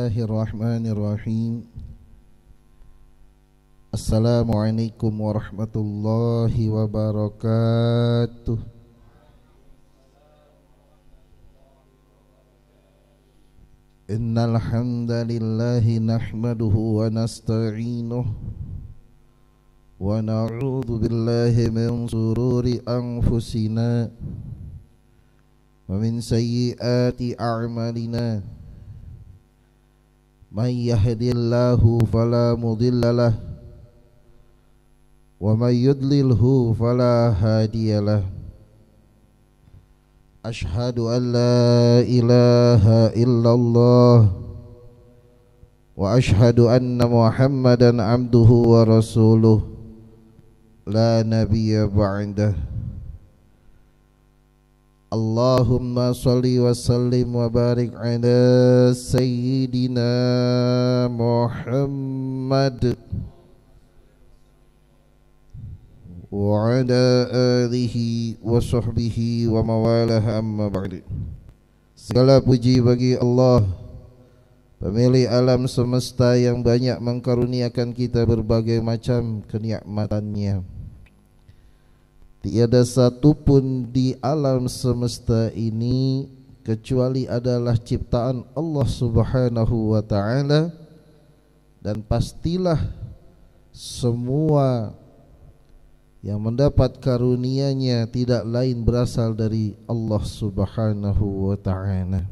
Bismillahirrahmanirrahim. Assalamualaikum warahmatullahi wabarakatuh. Innal hamdalillahi nahmaduhu wa nasta'inuhu wa na'udzu billahi min shururi anfusina wa min sayyiati a'malina. May yahdihillahu fala mudilla lahu wa may yudlilhu fala hadiyalah. Ashhadu an la ilaha illallah wa ashhadu anna Muhammadan abduhu wa rasuluh la nabiyya ba'dah. Allahumma salli wa sallim wa barik ala sayyidina Muhammad wa ala alihi wa sahbihi wa mawalah, amma ba'du. Segala puji bagi Allah, pemilik alam semesta yang banyak mengkaruniakan kita berbagai macam kenikmatannya. Tiada satu pun di alam semesta ini kecuali adalah ciptaan Allah Subhanahu wa ta'ala, dan pastilah semua yang mendapat karunia-Nya tidak lain berasal dari Allah Subhanahu wa ta'ala.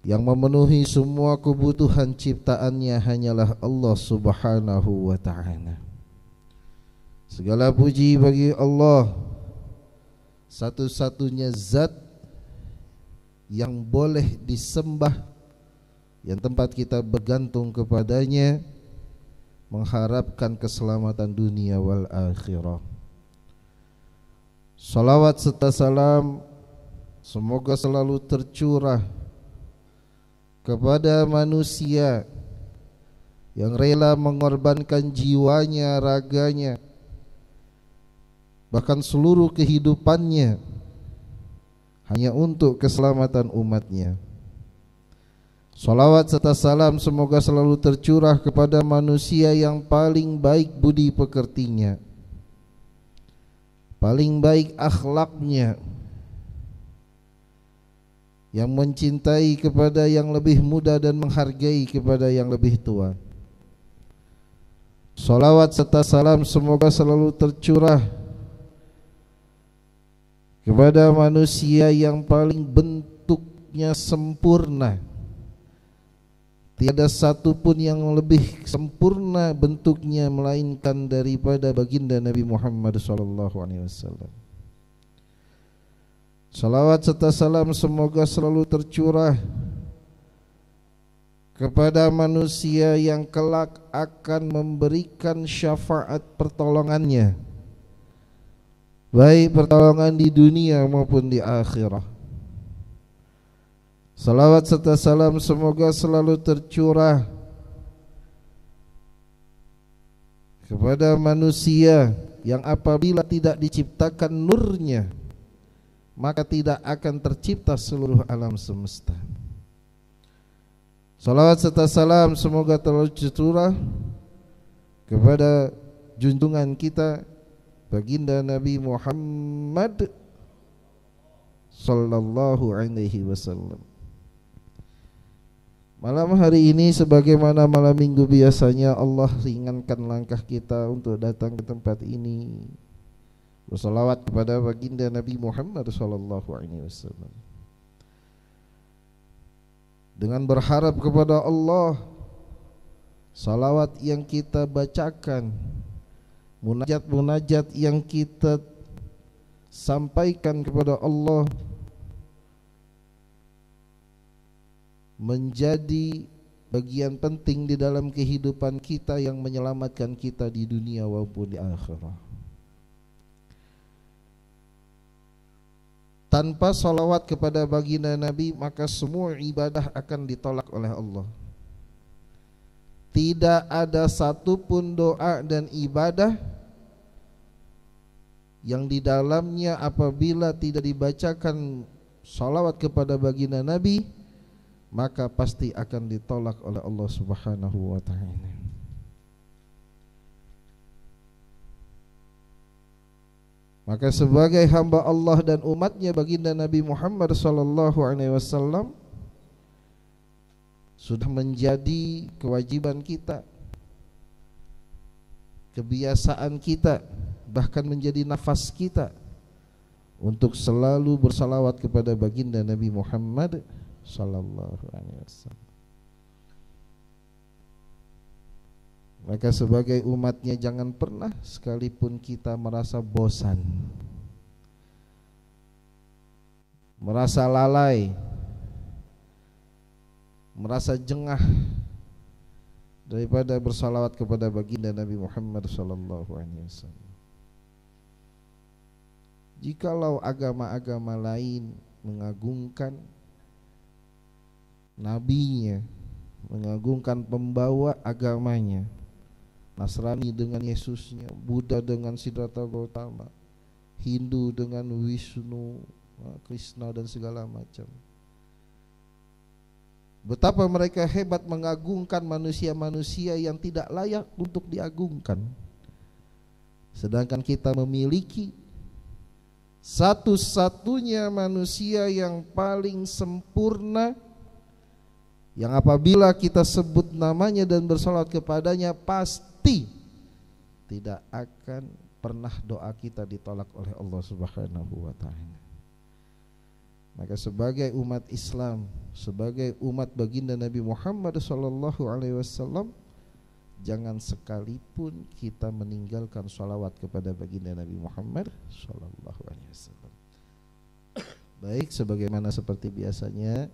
Yang memenuhi semua kebutuhan ciptaannya hanyalah Allah Subhanahu wa ta'ala. Segala puji bagi Allah, satu-satunya zat yang boleh disembah, yang tempat kita bergantung kepadanya, mengharapkan keselamatan dunia wal akhirah. Salawat serta salam semoga selalu tercurah kepada manusia yang rela mengorbankan jiwanya, raganya, bahkan seluruh kehidupannya hanya untuk keselamatan umatnya. Salawat serta salam semoga selalu tercurah kepada manusia yang paling baik budi pekertinya, paling baik akhlaknya, yang mencintai kepada yang lebih muda dan menghargai kepada yang lebih tua. Salawat serta salam semoga selalu tercurah kepada manusia yang paling bentuknya sempurna. Tiada satu pun yang lebih sempurna bentuknya melainkan daripada baginda Nabi Muhammad SAW. Salawat serta salam semoga selalu tercurah kepada manusia yang kelak akan memberikan syafaat pertolongannya, baik pertolongan di dunia maupun di akhirat. Salawat serta salam semoga selalu tercurah kepada manusia yang apabila tidak diciptakan nurnya, maka tidak akan tercipta seluruh alam semesta. Salawat serta salam semoga tercurah kepada junjungan kita baginda Nabi Muhammad sallallahu alaihi wasallam. Malam hari ini sebagaimana malam minggu biasanya, Allah ringankan langkah kita untuk datang ke tempat ini, bersalawat kepada baginda Nabi Muhammad sallallahu alaihi wasallam, dengan berharap kepada Allah salawat yang kita bacakan, munajat-munajat yang kita sampaikan kepada Allah menjadi bagian penting di dalam kehidupan kita yang menyelamatkan kita di dunia maupun di akhirat. Tanpa salawat kepada baginda Nabi, maka semua ibadah akan ditolak oleh Allah. Tidak ada satupun doa dan ibadah yang di dalamnya apabila tidak dibacakan salawat kepada baginda Nabi, maka pasti akan ditolak oleh Allah Subhanahu wa taala. Maka sebagai hamba Allah dan umatnya baginda Nabi Muhammad sallallahu alaihi wasallam sudah menjadi kewajiban kita, kebiasaan kita, bahkan menjadi nafas kita untuk selalu bersalawat kepada baginda Nabi Muhammad sallallahu alaihi wasallam. Maka sebagai umatnya jangan pernah sekalipun kita merasa bosan, merasa lalai, merasa jengah daripada bersalawat kepada baginda Nabi Muhammad sallallahu alaihi wasallam. Jikalau agama-agama lain mengagungkan nabinya, mengagungkan pembawa agamanya, Nasrani dengan Yesusnya, Buddha dengan Siddhartha Gautama, Hindu dengan Wisnu, Krishna dan segala macam. Betapa mereka hebat mengagungkan manusia-manusia yang tidak layak untuk diagungkan. Sedangkan kita memiliki satu-satunya manusia yang paling sempurna, yang apabila kita sebut namanya dan bersalawat kepadanya pasti tidak akan pernah doa kita ditolak oleh Allah Subhanahu wa taala. Maka sebagai umat Islam, sebagai umat baginda Nabi Muhammad sallallahu alaihi wasallam, jangan sekalipun kita meninggalkan salawat kepada baginda Nabi Muhammad sallallahu alaihi wasallam. Baik, sebagaimana seperti biasanya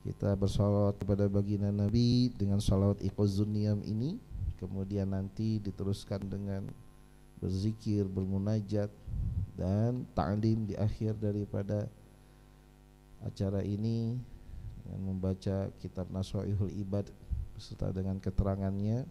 kita bersalawat kepada baginda Nabi dengan salawat iqazun niyam ini, kemudian nanti diteruskan dengan berzikir, bermunajat dan ta'lim di akhir daripada acara ini dengan membaca kitab Nasha'ihul Ibad beserta dengan keterangannya.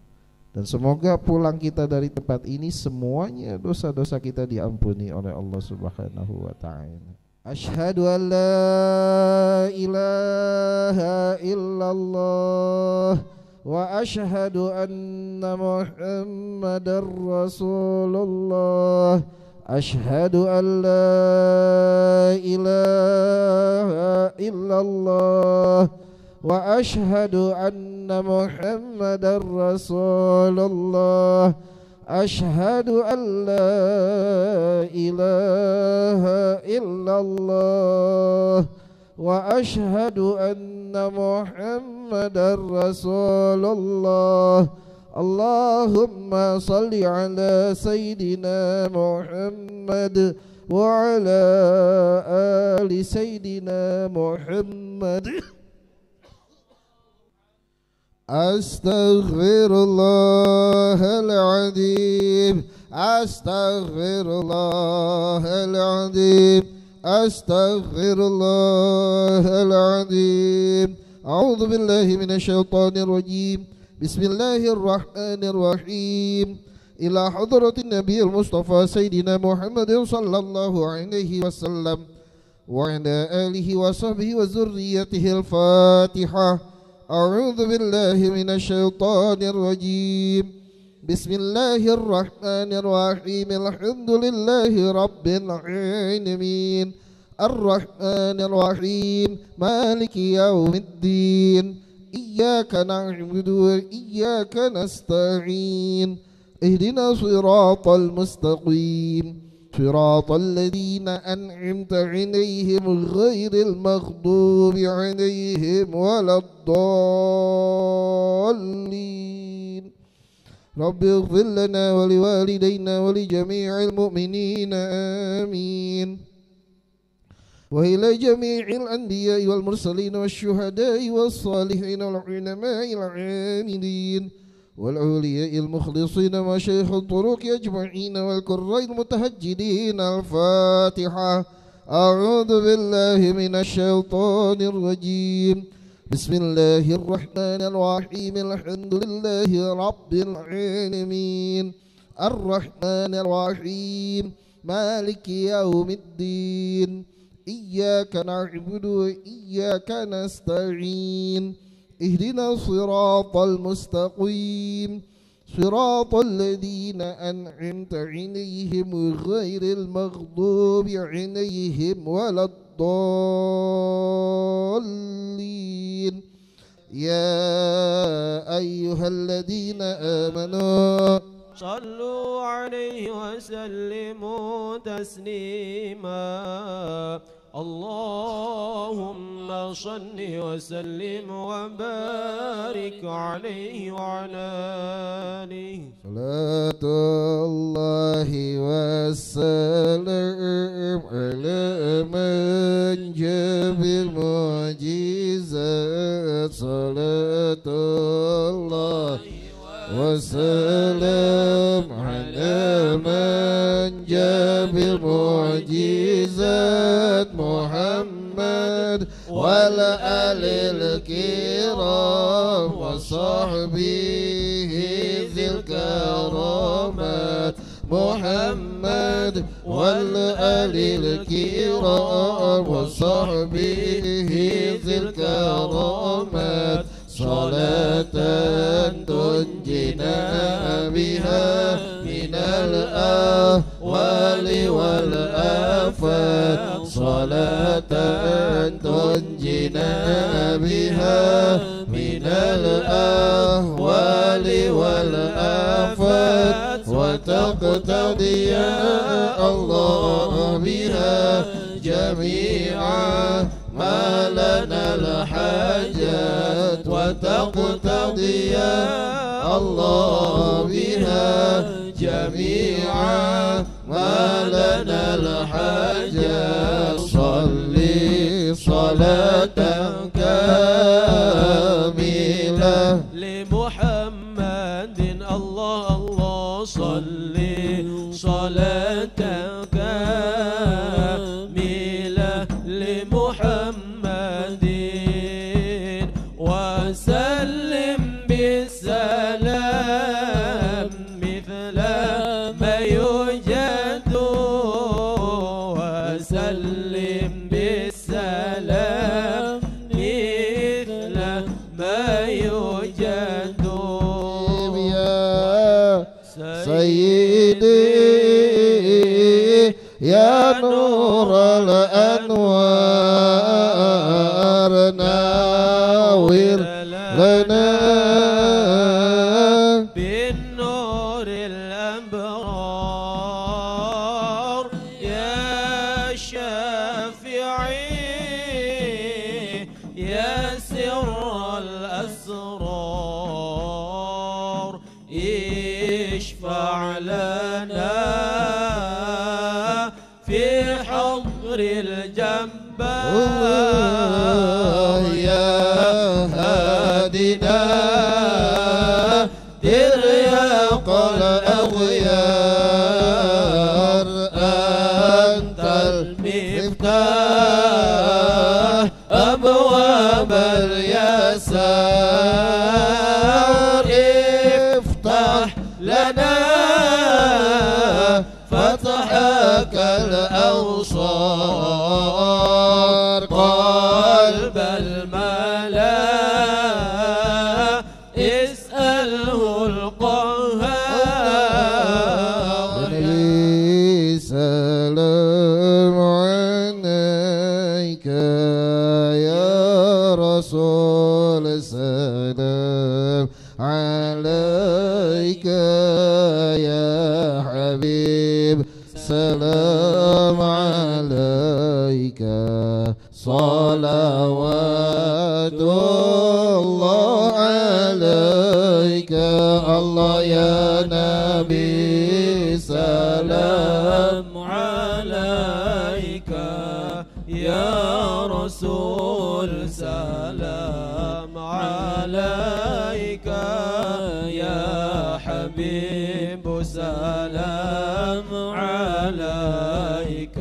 Dan semoga pulang kita dari tempat ini semuanya dosa-dosa kita diampuni oleh Allah Subhanahu wa taala. Asyhadu an la ilaha illallah wa asyhadu anna Muhammadar Rasulullah. Asyhadu an la ilaha illallah wa asyhadu anna Muhammadar Rasulullah. Asyhadu an la ilaha illallah wa asyhadu anna Muhammadar Rasulullah. Allahumma salli ala Sayyidina Muhammad wa ala ali Sayyidina Muhammad. Astaghfirullahaladzim, astaghfirullahaladzim, astaghfirullahaladzim. A'udzu billahi minasyaitonir rajim. Bismillahirrahmanirrahim. Ila hadratin Nabiyil Mustafa Sayyidina Muhammadin sallallahu alaihi wasallam wa ala alihi wa sahbihi wa zurriyyatihi al-Fatihah. A'udzu billahi minasyaitonir rajim. Bismillahirrahmanirrahim. Alhamdulillahi rabbil alamin. Ar-Rahmanir Rahim. Maliki yaumiddin. Iyyaka na'budu wa iyyaka nasta'in. Ihdinas siratal mustaqim. صراط الذين أنعمت عليهم غير المغضوب عليهم ولا الضالين. رب اغفر لنا ولوالدينا ولجميع المؤمنين آمين. وإلى جميع الأنبياء والمرسلين والشهداء والصالحين والعلماء العاملين والأولياء المخلصين وشيخ الطرق أجمعين والقراء المتهجدين. الفاتحة. أعوذ بالله من الشيطان الرجيم. بسم الله الرحمن الرحيم. الحمد لله رب العالمين. الرحمن الرحيم. مالك يوم الدين. إياك نعبد وإياك نستعين اهدنا الصراط المستقيم صراط الذين أنعمت عليهم غير المغضوب عليهم ولا الضالين يا أيها الذين آمنوا صلوا عليه وسلموا تسليما اللهم صل وسلم وبارك عليه وعلى آله صلاة الله والسلام على من جاء بالمعجزات صلاة الله والسلام على من جاء بالمعجزات محمد والآل الكرام وصحبه ذي الكرامات محمد والآل الكرام وصحبه ذي الكرامات صلاة تنجينا بها من الأهوال والآفات صلاة تنجينا بها من الأهوال والآفات وتقتضي يا الله بها جميعا ما لنا الحاجات وتقتضي يا الله بها جميعا ما لنا الحاجات صلي صلاة كاملة لمحمد الله الله صلي صلاة كاملة لمحمد وسلم بالسلام مثل ما يوجد وسلم بالسلام مثل ما يوجد يا سيدي يا نور الأنوار ناور لنا بالنور الأبرار يا شافعي يا سر الأسرار اشفع لنا في حضر الجبار يا هادنا ترياق الأغيار أنت المفتاح أبواب اليسار افتح لنا فتحك الأوصار قلب الملا اسأله القهار سلام عليك يا رسول سلام عليك يا حبيب سلام عليك صلوات الله عليك الله يا نبي سلام عليك يا رسول سلام عليك يا حبيب سلام عليك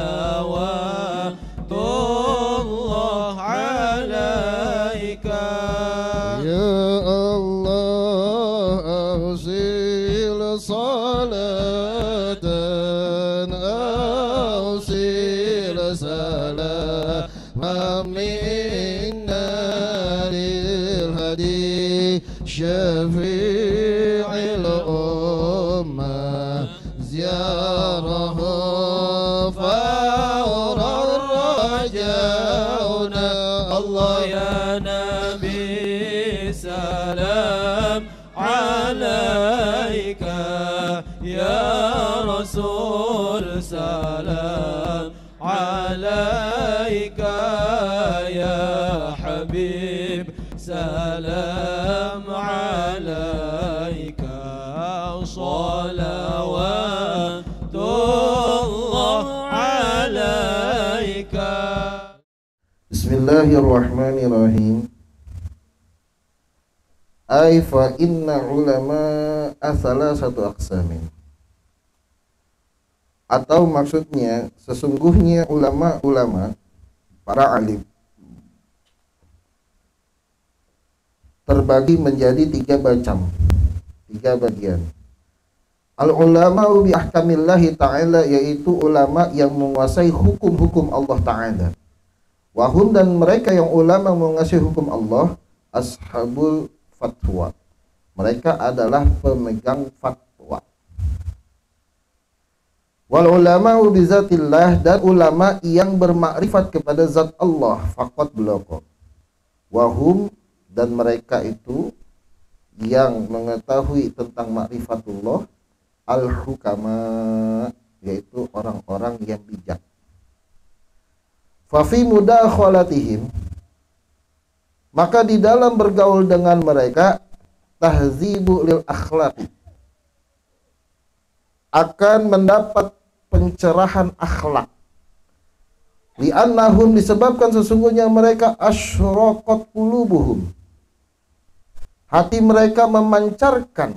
صلوات الله عليك يا الله أرسل صلاة أرسل شفيع الأمة زياره فورا رجاؤنا الله يا نبي سلام عليك يا رسول سلام عليك يا حبيب سلام عليك صلوات الله عليك. Bismillahirrahmanirrahim. Ay fa inna ulama asala satu aqsamin. Atau maksudnya sesungguhnya ulama-ulama para alim terbagi menjadi tiga bagian. Al-ulama'u bi ahkamillahi ta'ala, yaitu ulama yang menguasai hukum-hukum Allah Ta'ala. Wahum, dan mereka yang ulama menguasai hukum Allah, ashabul fatwa, mereka adalah pemegang fatwa. Wal ulama'u bi zatillah, dan ulama yang bermakrifat kepada zat Allah, faqat beloko. Wahum, dan mereka itu yang mengetahui tentang ma'rifatullah, al-hukama, yaitu orang-orang yang bijak. Fa fi mudakhalatihim, maka di dalam bergaul dengan mereka, tahzibu lil akhlaqi, akan mendapat pencerahan akhlak. Li'annahum, disebabkan sesungguhnya mereka asyraqat qulubuhum, hati mereka memancarkan,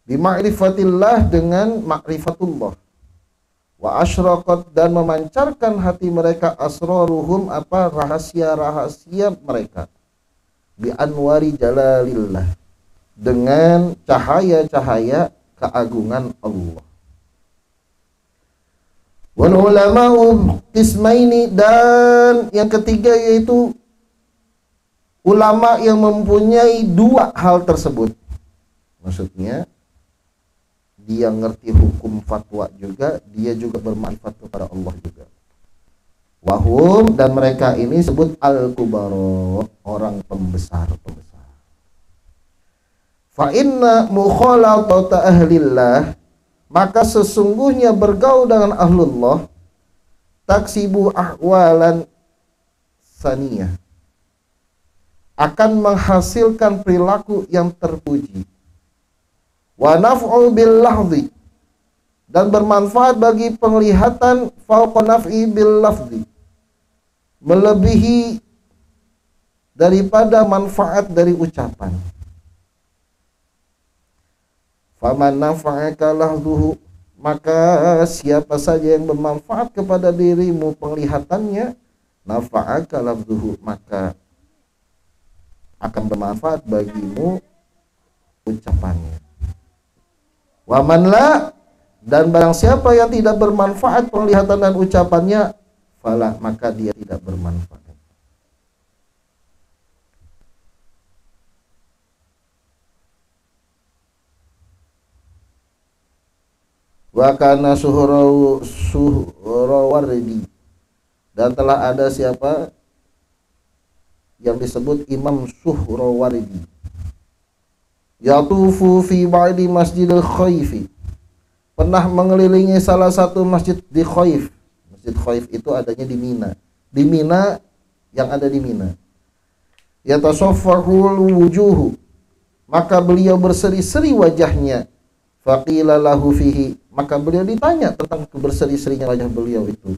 bima'rifatillah, dengan ma'rifatullah. Wa asyraqat, dan memancarkan hati mereka, asraruhum, apa rahasia-rahasia mereka, bi anwari jalalillah, dengan cahaya-cahaya keagungan Allah. Wal ulama'u qismaini, dan yang ketiga yaitu ulama yang mempunyai dua hal tersebut. Maksudnya dia ngerti hukum fatwa juga, dia juga bermakrifat kepada Allah juga. Wahum, dan mereka ini sebut al-kubara, orang pembesar. Fa inna mukhalatata ahlillah, maka sesungguhnya bergaul dengan ahlullah, taksibu ahwalan saniyah, akan menghasilkan perilaku yang terpuji. Wa naf'u bil lafzi, dan bermanfaat bagi penglihatan, fauqa naf'i bil lafzi, melebihi daripada manfaat dari ucapan. Faman nafa'aka lahduhu, maka siapa saja yang bermanfaat kepada dirimu penglihatannya, nafa'aka lahduhu, maka akan bermanfaat bagimu ucapannya. Waman la, dan barang siapa yang tidak bermanfaat penglihatan dan ucapannya, fala, maka dia tidak bermanfaat. Wa kana Suhrawardi, dan telah ada siapa yang disebut Imam Suhrawardi, yatufu fi ba'di Masjidil Khaif, pernah mengelilingi salah satu masjid di Khaif. Masjid Khaif itu adanya di Mina. Di Mina, yang ada di Mina. Yatasaffahul wujuhu, maka beliau berseri-seri wajahnya. Faqila lahu fihi, maka beliau ditanya tentang berseri-serinya wajah beliau itu.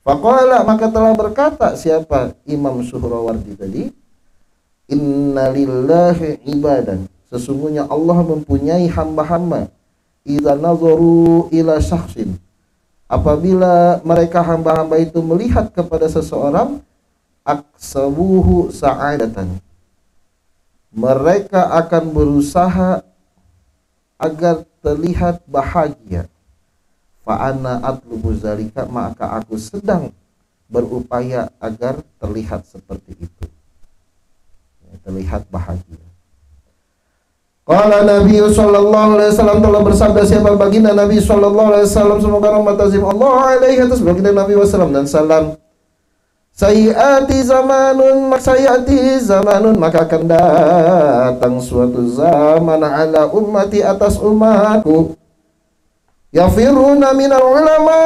Faqala, maka telah berkata siapa Imam Suhrawardi tadi, inna lillahi ibadan, sesungguhnya Allah mempunyai hamba-hamba, idza nazaru ila syakhsin, apabila mereka hamba-hamba itu melihat kepada seseorang, aksabuhu sa'adatan, mereka akan berusaha agar terlihat bahagia. Fa'ana atlubu zalika, maka aku sedang berupaya agar terlihat seperti itu. terlihat bahagia. Qala Nabi sallallahu alaihi wasallam, telah bersabda siapa baginda Nabi sallallahu alaihi wasallam, semoga rahmat azim Allah alaihi atas baginda Nabi wasallam dan salam. Sayati zamanun, maka akan datang suatu zaman ala ummati, atas umatku, yafiruna minal ulama,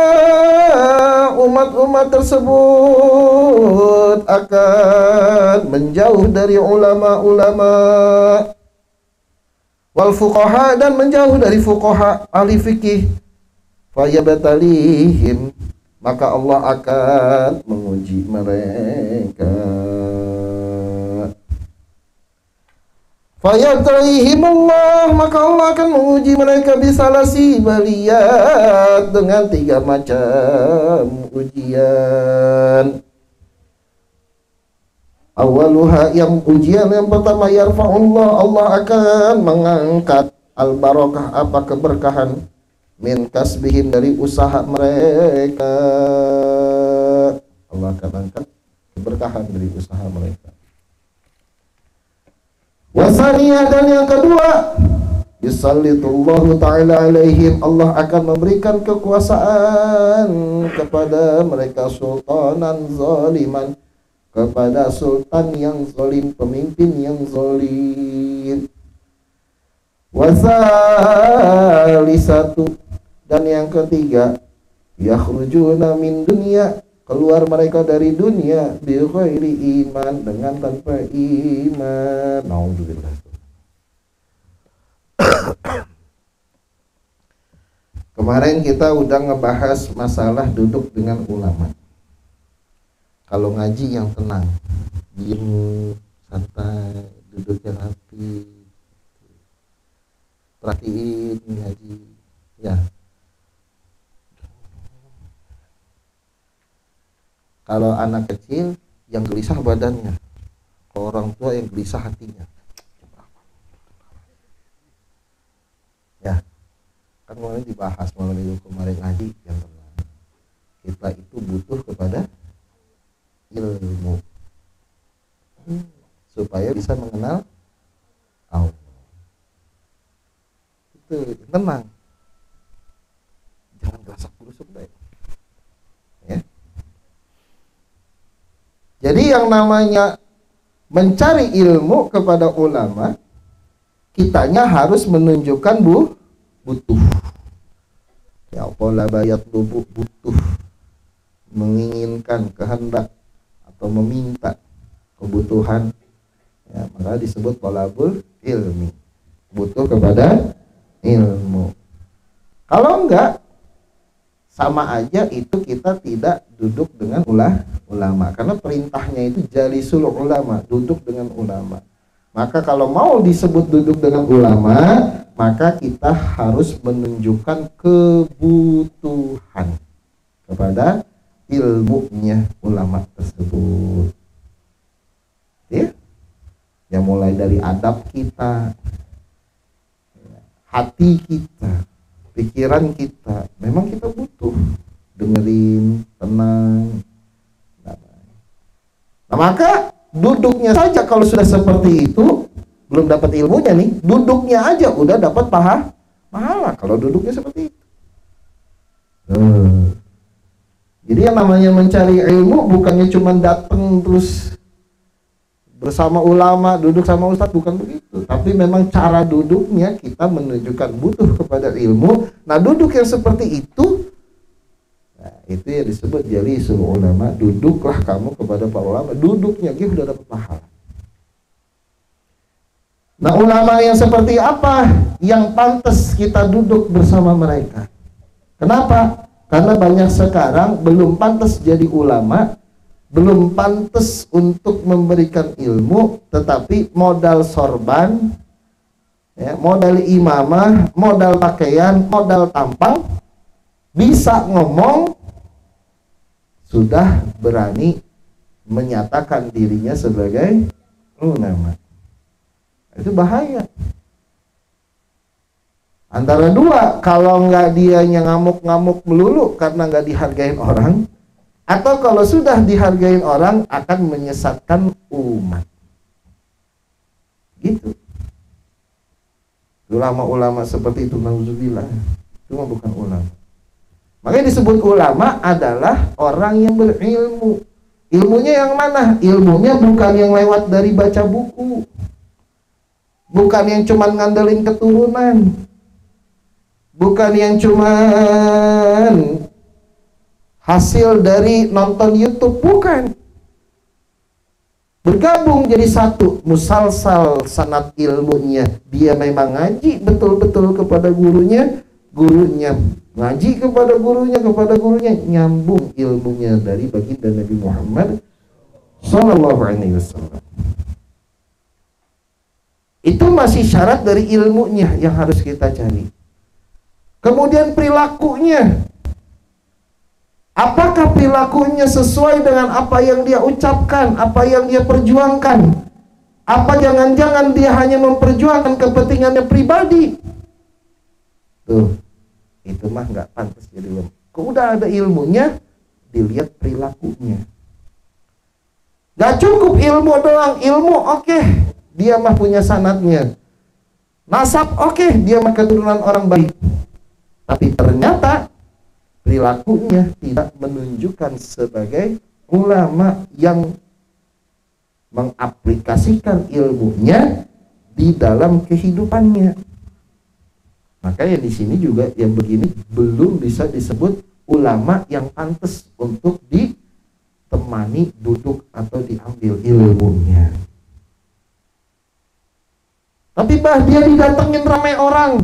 umat-umat tersebut akan menjauh dari ulama-ulama, wal fuqaha, dan menjauh dari fuqaha, ahli fikih, fayabatalihim, maka Allah akan menguji mereka. Fayabatalihim Allah, maka Allah akan menguji mereka bisalasi baliyat, dengan 3 macam ujian. Awaluha, yang ujian yang pertama, yarfa'ullah, Allah akan mengangkat al-barakah, apa keberkahan, min kasbihim, dari usaha mereka. Allah akan angkat keberkahan dari usaha mereka. Wasaniyah, dan yang kedua, yusallitullahu ta'ala alaihim, Allah akan memberikan kekuasaan kepada mereka, sultanan zaliman, kepada sultan yang zalim, pemimpin yang zalim. Wasalisatu, dan yang ketiga, yakhrujuna min dunya, keluar mereka dari dunia, bi ghairi iman, dengan tanpa iman. Nauzubillah. Kemarin kita udah ngebahas masalah duduk dengan ulama. Kalau ngaji yang tenang, diem, santai, duduknya rapi, perhatiin ngaji, ya. Kalau anak kecil yang gelisah badannya, kalau orang tua yang gelisah hatinya. Ya, kan kemarin dibahas malam minggu kemarin ngaji yang tenang. Kita itu butuh kepada ilmu supaya bisa mengenal Allah. Itu tenang, jangan gerasak gerusuk deh, ya. Jadi yang namanya mencari ilmu kepada ulama, kitanya harus menunjukkan butuh. Ya, pola bayat butuh, menginginkan, kehendak, atau meminta, kebutuhan, ya, maka disebut thalabul ilmi, butuh kepada ilmu. Kalau enggak, sama aja itu kita tidak duduk dengan ulama, karena perintahnya itu jalisul ulama, duduk dengan ulama. Maka kalau mau disebut duduk dengan ulama, maka kita harus menunjukkan kebutuhan kepada ilmunya ulama tersebut, ya. Yang mulai dari adab kita, hati kita, pikiran kita, memang kita butuh dengerin, tenang. Nah, maka duduknya saja kalau sudah seperti itu, belum dapat ilmunya nih, duduknya aja udah dapat pahala kalau duduknya seperti itu. Jadi yang namanya mencari ilmu bukannya cuma datang terus bersama ulama, duduk sama ustadz, bukan begitu. Tapi memang cara duduknya kita menunjukkan butuh kepada ilmu. Nah, duduk yang seperti itu, nah, itu yang disebut jalisul ulama. Duduklah kamu kepada para ulama, duduknya dia sudah dapat pahala. Nah, ulama yang seperti apa yang pantas kita duduk bersama mereka? Kenapa? Karena banyak sekarang belum pantas jadi ulama, belum pantas untuk memberikan ilmu, tetapi modal sorban, ya, modal imamah, modal pakaian, modal tampang, bisa ngomong, sudah berani menyatakan dirinya sebagai ulama. Itu bahaya. Antara dua, kalau nggak dianya ngamuk-ngamuk melulu karena nggak dihargain orang, atau kalau sudah dihargain orang akan menyesatkan umat. Gitu. Ulama-ulama seperti itu, nauzubillah, itu mah bukan ulama. Makanya disebut ulama adalah orang yang berilmu. Ilmunya yang mana? Ilmunya bukan yang lewat dari baca buku, bukan yang cuman ngandelin keturunan, bukan yang cuman hasil dari nonton YouTube, bukan. Bergabung jadi satu, musalsal sanad ilmunya. Dia memang ngaji betul-betul kepada gurunya, gurunya ngaji kepada gurunya, nyambung ilmunya dari baginda Nabi Muhammad sallallahu alaihi wasallam. Itu masih syarat dari ilmunya yang harus kita cari. Kemudian perilakunya. Apakah perilakunya sesuai dengan apa yang dia ucapkan, apa yang dia perjuangkan? Apa jangan-jangan dia hanya memperjuangkan kepentingannya pribadi? Tuh, itu mah nggak pantas jadi ulama. Kok udah ada ilmunya, dilihat perilakunya. Gak cukup ilmu doang, ilmu oke, dia mah punya sanadnya. Nasab oke, dia mah keturunan orang baik. Tapi ternyata perilakunya tidak menunjukkan sebagai ulama yang mengaplikasikan ilmunya di dalam kehidupannya. Makanya di sini juga yang begini belum bisa disebut ulama yang pantas untuk ditemani duduk atau diambil ilmunya. Tapi dia didatengin ramai orang.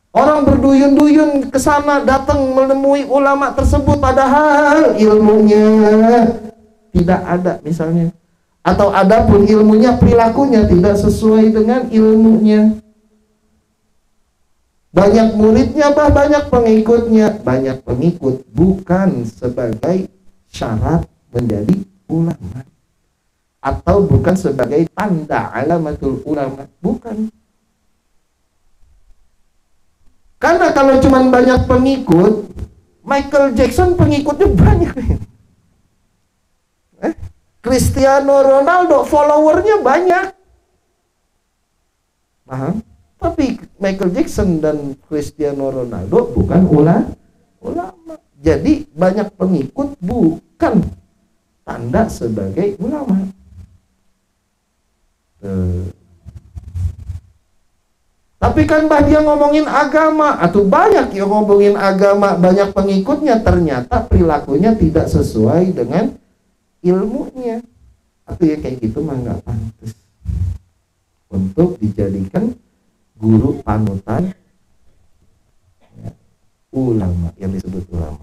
Orang berduyun-duyun ke sana datang menemui ulama tersebut, padahal ilmunya tidak ada misalnya. Atau ada pun ilmunya, perilakunya tidak sesuai dengan ilmunya. Banyak muridnya, banyak pengikutnya. Banyak pengikut bukan sebagai syarat menjadi ulama, atau bukan sebagai tanda alamatul ulama, bukan. Karena kalau cuma banyak pengikut, Michael Jackson pengikutnya banyak. Cristiano Ronaldo followernya banyak. Paham? Tapi Michael Jackson dan Cristiano Ronaldo bukan ulama. Jadi banyak pengikut bukan tanda sebagai ulama. Tapi kan dia ngomongin agama, atau banyak yang ngomongin agama, banyak pengikutnya, ternyata perilakunya tidak sesuai dengan ilmunya. Atau ya kayak gitu mah nggak pantas untuk dijadikan guru panutan ya, ulama, yang disebut ulama.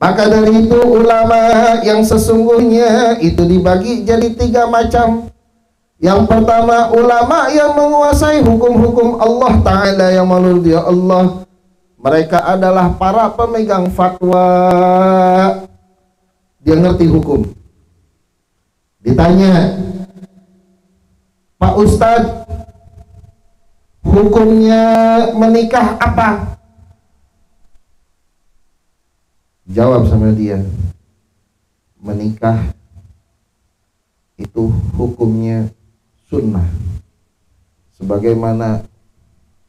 Maka dari itu ulama yang sesungguhnya itu dibagi jadi 3 macam. Yang pertama, ulama yang menguasai hukum-hukum Allah Ta'ala yang menurut dia Allah. Mereka adalah para pemegang fatwa. Dia ngerti hukum. Ditanya, Pak Ustadz, hukumnya menikah apa? Jawab sama dia, menikah itu hukumnya sunnah, sebagaimana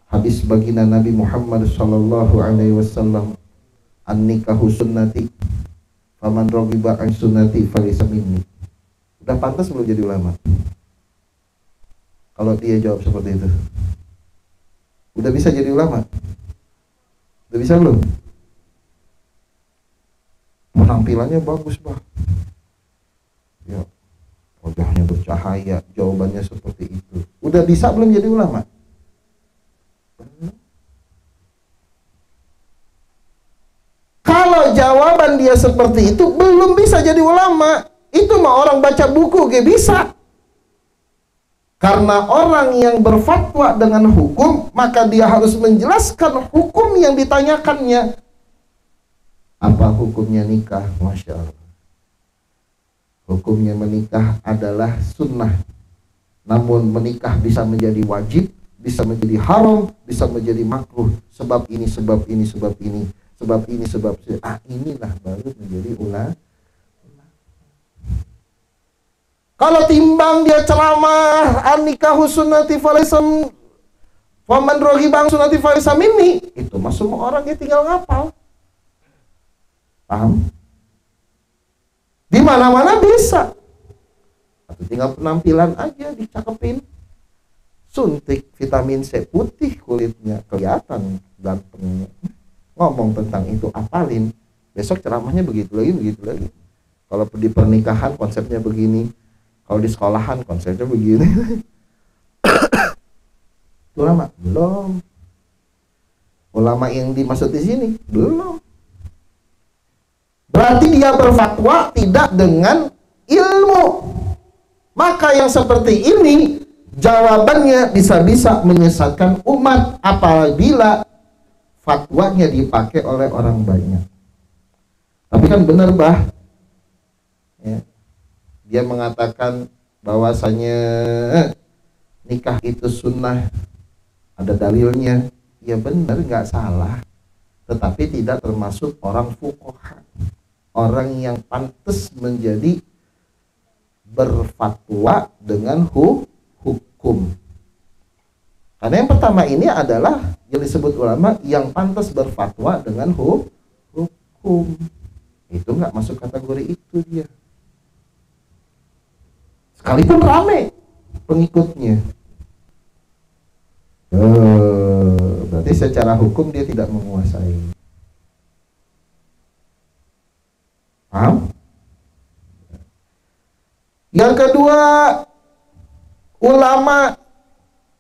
hadis baginda Nabi Muhammad sallallahu alaihi wasallam, an-nikahu sunnati faman raghiba an sunnati falaysa minni. Udah pantas belum jadi ulama? Kalau dia jawab seperti itu, udah bisa jadi ulama? Udah bisa belum? Penampilannya bagus, Bah. Ya, wajahnya bercahaya, jawabannya seperti itu. Udah bisa belum jadi ulama? Kalau jawaban dia seperti itu, belum bisa jadi ulama. Itu mah orang baca buku gak bisa. Karena orang yang berfatwa dengan hukum, maka dia harus menjelaskan hukum yang ditanyakannya. Apa hukumnya nikah? Masya Allah. Hukumnya menikah adalah sunnah. Namun menikah bisa menjadi wajib, bisa menjadi haram, bisa menjadi makruh. Sebab ini, sebab ini, sebab ini. Sebab ini, sebab ini. Inilah baru menjadi ulama. Kalau timbang dia ceramah an-nikahu sunnati falaisam faman raghiba an sunnati falaysa minni, itu mah semua orang dia tinggal ngapal. Paham? Di mana-mana bisa. Atau tinggal penampilan aja dicakepin. Suntik vitamin C putih kulitnya, kelihatan gantengnya. Ngomong tentang itu apalin. Besok ceramahnya begitu lagi. Kalau di pernikahan konsepnya begini. Kalau di sekolahan konsepnya begini. Ulama belum. Ulama yang dimaksud di sini belum. Berarti dia berfatwa tidak dengan ilmu. Maka yang seperti ini jawabannya bisa-bisa menyesatkan umat apabila fatwanya dipakai oleh orang banyak. Tapi kan benar bah, ya. Dia mengatakan bahwasanya nikah itu sunnah, ada dalilnya, ya benar, nggak salah. Tetapi tidak termasuk orang fuqaha, orang yang pantas menjadi berfatwa dengan hukum. Karena yang pertama ini adalah yang disebut ulama yang pantas berfatwa dengan hukum. Itu nggak masuk kategori itu dia. Sekalipun rame pengikutnya, berarti secara hukum dia tidak menguasai. Paham? Yang kedua, ulama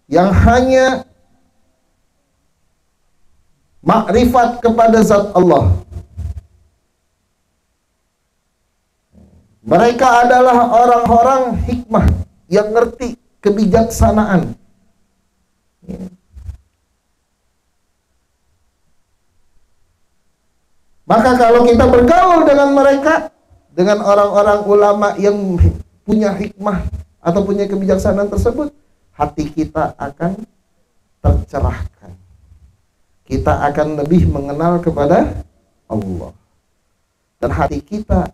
yang hanya makrifat kepada zat Allah. Mereka adalah orang-orang hikmah yang ngerti kebijaksanaan. Maka kalau kita bergaul dengan mereka, dengan orang-orang ulama yang punya hikmah atau punya kebijaksanaan tersebut, hati kita akan tercerahkan. Kita akan lebih mengenal kepada Allah. Dan hati kita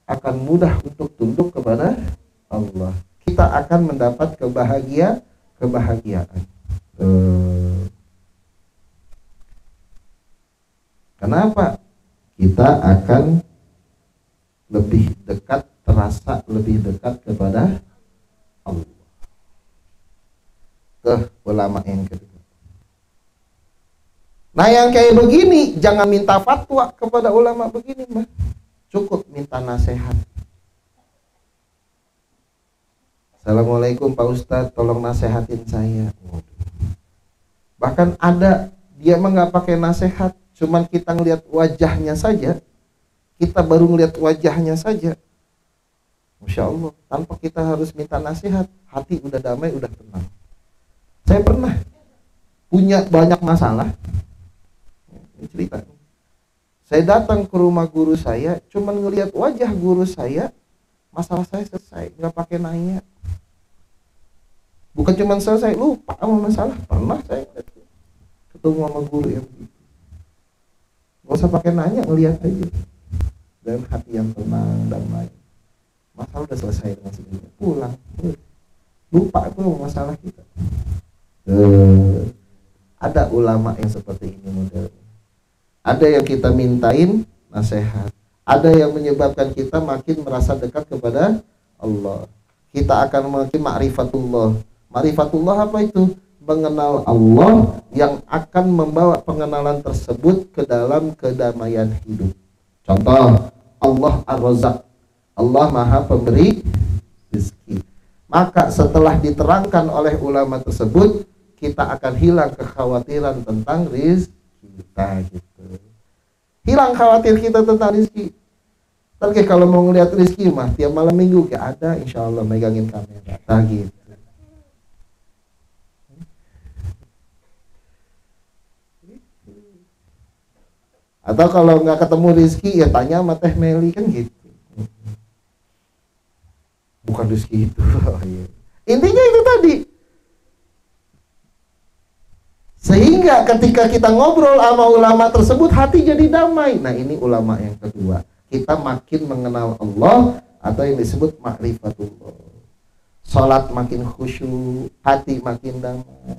akan mudah untuk tunduk kepada Allah. Kita akan mendapat kebahagiaan. Kenapa? Kita akan lebih dekat, terasa lebih dekat kepada Allah. Ke ulama yang kedua. Nah yang kayak begini, jangan minta fatwa kepada ulama begini, Mbak. Cukup minta nasihat. Assalamualaikum Pak Ustadz, tolong nasehatin saya. Bahkan ada dia mah nggak pakai nasihat, cuman kita ngelihat wajahnya saja, kita baru ngelihat wajahnya saja, Masya Allah, tanpa kita harus minta nasihat, hati udah damai, udah tenang. Saya pernah punya banyak masalah. Ini cerita. Saya datang ke rumah guru saya, cuman ngelihat wajah guru saya, masalah saya selesai, nggak pakai nanya. Bukan cuman selesai, lupa sama masalah. Pernah saya ketemu sama guru yang begitu. Nggak usah pakai nanya, ngelihat aja. Dan hati yang tenang, damai. Masalah udah selesai dengan sendirinya. Pulang. Lupa itu masalah kita. Ada ulama yang seperti ini modelnya. Ada yang kita mintain nasihat, ada yang menyebabkan kita makin merasa dekat kepada Allah. Kita akan makin ma'rifatullah. Ma'rifatullah apa itu? Mengenal Allah yang akan membawa pengenalan tersebut ke dalam kedamaian hidup. Contoh, Allah Ar-Razzaq. Allah Maha Pemberi rezeki. Maka setelah diterangkan oleh ulama tersebut, kita akan hilang kekhawatiran tentang rezeki kita gitu. Hilang khawatir kita tentang rezeki. Tapi kalau mau ngeliat rezeki mah tiap malam minggu kayak ada, insya Allah megangin kamera. Nah gitu. Atau kalau nggak ketemu rezeki ya tanya sama Teh Meli kan gitu. Bukan rezeki itu. Intinya itu tadi. Sehingga ketika kita ngobrol sama ulama tersebut, hati jadi damai. Nah ini ulama yang kedua. Kita makin mengenal Allah atau yang disebut ma'rifatullah. Salat makin khusyuk, hati makin damai.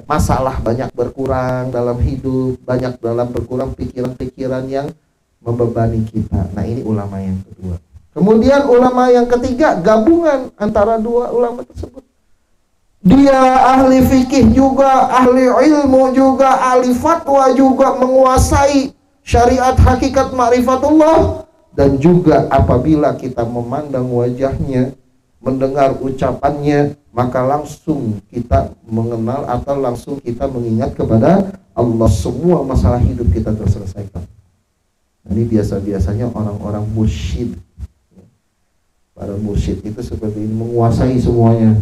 Masalah banyak berkurang dalam hidup, banyak berkurang pikiran-pikiran yang membebani kita. Nah, ini ulama yang kedua. Kemudian ulama yang ketiga, gabungan antara dua ulama tersebut. Dia ahli fikih juga, ahli ilmu juga, ahli fatwa juga, menguasai syariat hakikat ma'rifatullah. Dan juga apabila kita memandang wajahnya, mendengar ucapannya, maka langsung kita mengenal atau langsung kita mengingat kepada Allah. Semua masalah hidup kita terselesaikan. Ini biasa-biasanya orang-orang mursyid. Para mursyid itu seperti ini, menguasai semuanya.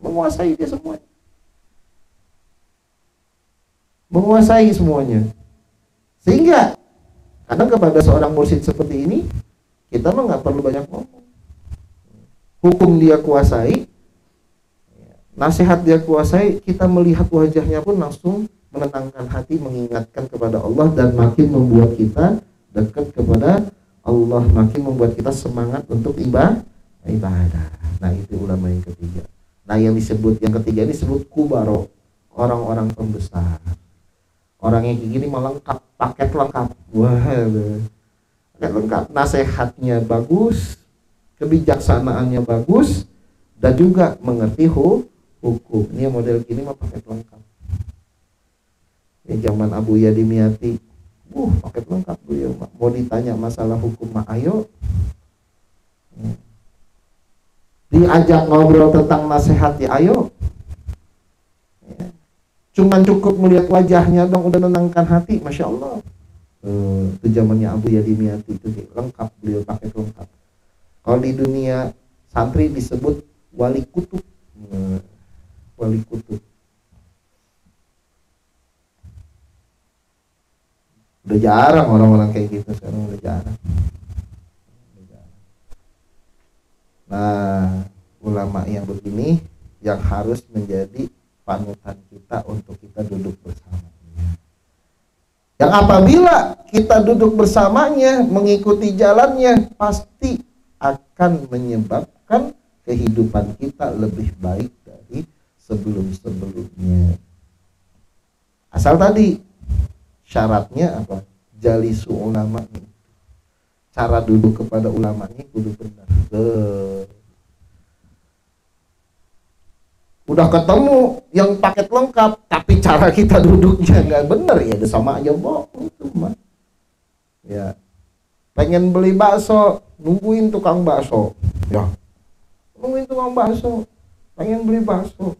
Menguasai dia semuanya. Menguasai semuanya. Sehingga kadang kepada seorang mursyid seperti ini, kita mah nggak perlu banyak ngomong. Hukum dia kuasai, nasihat dia kuasai, kita melihat wajahnya pun langsung menenangkan hati, mengingatkan kepada Allah, dan makin membuat kita dekat kepada Allah, makin membuat kita semangat untuk ibadah. Nah, itu ulama yang ketiga. Nah, yang yang ketiga ini disebut kubaro, orang-orang pembesar. Orang yang kayak gini malah lengkap, paket lengkap. Wah, paket lengkap, nasihatnya bagus, kebijaksanaannya bagus, dan juga mengerti hukum. Ini model gini mah paket lengkap. Ini zaman Abu Yadimiyati, paket lengkap tuh ya. Mau ditanya masalah hukum mah ayo. Diajak ngobrol tentang nasihat ya ayo. Cuman cukup melihat wajahnya dong udah menenangkan hati, masya Allah. Itu zamannya Abu Yadimiyati itu lengkap, beliau paket lengkap. Kalau di dunia santri disebut wali kutub. Wali kutub. Udah jarang orang-orang kayak gitu sekarang, udah jarang. Nah, ulama yang begini yang harus menjadi panutan kita untuk kita duduk bersamanya. Yang apabila kita duduk bersamanya, mengikuti jalannya, pasti akan menyebabkan kehidupan kita lebih baik dari sebelum-sebelumnya. Asal tadi syaratnya apa? Jalisu ulama. Cara duduk kepada ulamanya kudu benar. Udah ketemu yang paket lengkap, tapi cara kita duduknya nggak benar, ya udah sama aja bohong itu mah. Ya, pengen beli bakso, nungguin tukang bakso. Ya, nungguin tukang bakso. Pengen beli bakso,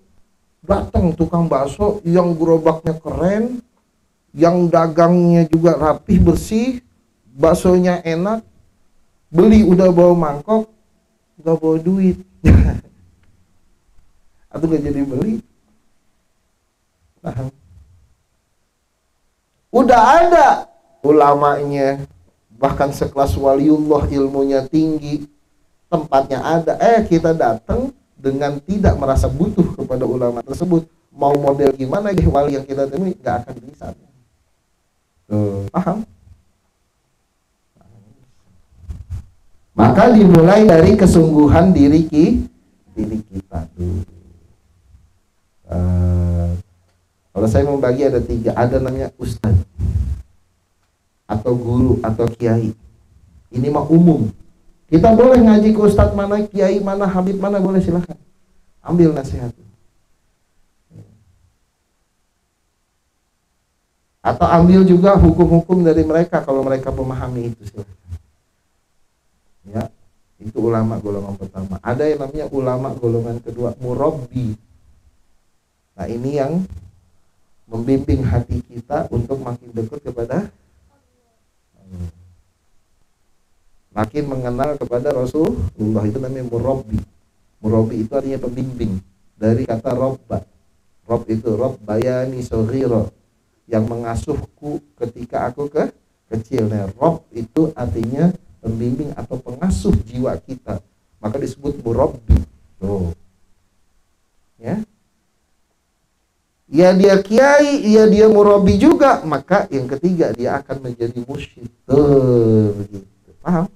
datang tukang bakso yang gerobaknya keren, yang dagangnya juga rapih bersih, baksonya enak. Beli udah bawa mangkok, nggak bawa duit. Atau gak jadi beli. Nah, udah ada ulamanya, bahkan sekelas waliullah, ilmunya tinggi, tempatnya ada, kita datang dengan tidak merasa butuh kepada ulama tersebut. Mau model gimana wali yang kita temui gak akan bisa. Paham? Maka dimulai dari kesungguhan diri kita dulu. Kalau saya membagi ada 3, ada namanya ustaz atau guru atau kiai. Ini mah umum. Kita boleh ngaji ke ustaz mana, kiai mana, habib mana, boleh silahkan ambil nasihat. Atau ambil juga hukum-hukum dari mereka kalau mereka memahami itu, silahkan. Ya, itu ulama golongan pertama. Ada yang namanya ulama golongan kedua, murabbi. Nah, ini yang membimbing hati kita untuk makin dekat kepada Allah, makin mengenal kepada Rasulullah. Itu namanya murabbi. Murabbi itu artinya pembimbing, dari kata robba. Rob itu rob bayani soghiro, yang mengasuhku ketika aku kecil. Nah, rob itu artinya pembimbing atau pengasuh jiwa kita, maka disebut murabbi. Ya. Ya dia kiai, ya dia murabbi juga, maka yang ketiga dia akan menjadi mursyid. Begitu. Paham?